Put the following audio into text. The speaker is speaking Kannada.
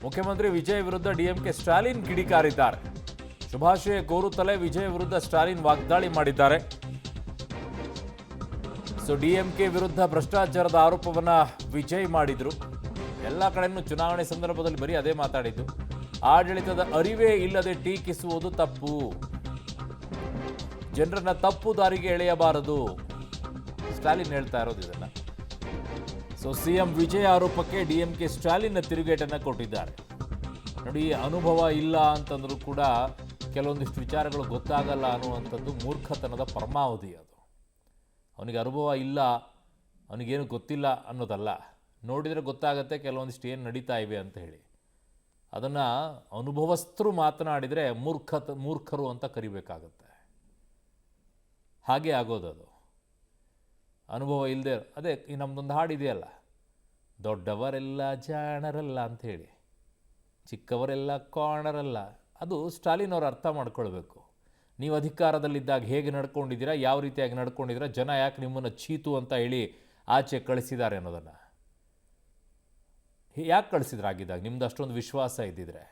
ಮುಖ್ಯಮಂತ್ರಿ ವಿಜಯ್ ವಿರುದ್ಧ ಡಿಎಂಕೆ ಸ್ಟಾಲಿನ್ ಕಿಡಿಕಾರಿದ್ದಾರೆ. ಶುಭಾಶಯ ಕೋರುತ್ತಲೇ ವಿಜಯ್ ವಿರುದ್ಧ ಸ್ಟಾಲಿನ್ ವಾಗ್ದಾಳಿ ಮಾಡಿದ್ದಾರೆ. ಡಿಎಂಕೆ ವಿರುದ್ಧ ಭ್ರಷ್ಟಾಚಾರದ ಆರೋಪವನ್ನ ವಿಜಯ್ ಮಾಡಿದ್ರು. ಎಲ್ಲ ಕಡೆನೂ ಚುನಾವಣೆ ಸಂದರ್ಭದಲ್ಲಿ ಬರೀ ಅದೇ ಮಾತಾಡಿದ್ದು. ಆಡಳಿತದ ಅರಿವೇ ಇಲ್ಲದೆ ಟೀಕಿಸುವುದು ತಪ್ಪು, ಜನರನ್ನ ತಪ್ಪು ದಾರಿಗೆ ಎಳೆಯಬಾರದು. ಸ್ಟಾಲಿನ್ ಹೇಳ್ತಾ ಇರೋದು ಇದನ್ನ. ಸಿಎಂ ವಿಜಯ್ ಆರೋಪಕ್ಕೆ ಡಿಎಂಕೆ ಸ್ಟಾಲಿನ್ ತಿರುಗೇಟನ್ನು ಕೊಟ್ಟಿದ್ದಾರೆ. ನೋಡಿ, ಅನುಭವ ಇಲ್ಲ ಅಂತಂದ್ರೂ ಕೂಡ ಕೆಲವೊಂದಿಷ್ಟು ವಿಚಾರಗಳು ಗೊತ್ತಾಗಲ್ಲ ಅನ್ನುವಂಥದ್ದು ಮೂರ್ಖತನದ ಪರಮಾವಧಿ. ಅದು ಅವನಿಗೆ ಅನುಭವ ಇಲ್ಲ, ಅವನಿಗೇನು ಗೊತ್ತಿಲ್ಲ ಅನ್ನೋದಲ್ಲ. ನೋಡಿದರೆ ಗೊತ್ತಾಗತ್ತೆ ಕೆಲವೊಂದಿಷ್ಟು ಏನು ನಡೀತಾ ಇವೆ ಅಂತ ಹೇಳಿ. ಅದನ್ನು ಅನುಭವಸ್ಥರು ಮಾತನಾಡಿದರೆ ಮೂರ್ಖರು ಅಂತ ಕರಿಬೇಕಾಗತ್ತೆ. ಹಾಗೆ ಆಗೋದದು. ಅನುಭವ ಇಲ್ಲದೆ ಅದೇ ಈ ನಮ್ಮದೊಂದು ಹಾಡಿದೆಯಲ್ಲ, ದೊಡ್ಡವರೆಲ್ಲ ಜಾಣರಲ್ಲ ಅಂಥೇಳಿ, ಚಿಕ್ಕವರೆಲ್ಲ ಕಾಣರಲ್ಲ. ಅದು ಸ್ಟಾಲಿನ್ ಅವರು ಅರ್ಥ ಮಾಡ್ಕೊಳ್ಬೇಕು. ನೀವು ಅಧಿಕಾರದಲ್ಲಿದ್ದಾಗ ಹೇಗೆ ನಡ್ಕೊಂಡಿದ್ದೀರಾ, ಯಾವ ರೀತಿಯಾಗಿ ನಡ್ಕೊಂಡಿದ್ದೀರಾ, ಜನ ಯಾಕೆ ನಿಮ್ಮನ್ನು ಚೀತು ಅಂತ ಹೇಳಿ ಆಚೆ ಕಳಿಸಿದ್ದಾರೆ ಅನ್ನೋದನ್ನು. ಯಾಕೆ ಕಳಿಸಿದ್ರಾಗಿದ್ದಾಗ ನಿಮ್ದು ಅಷ್ಟೊಂದು ವಿಶ್ವಾಸ ಇದ್ದಿದ್ರೆ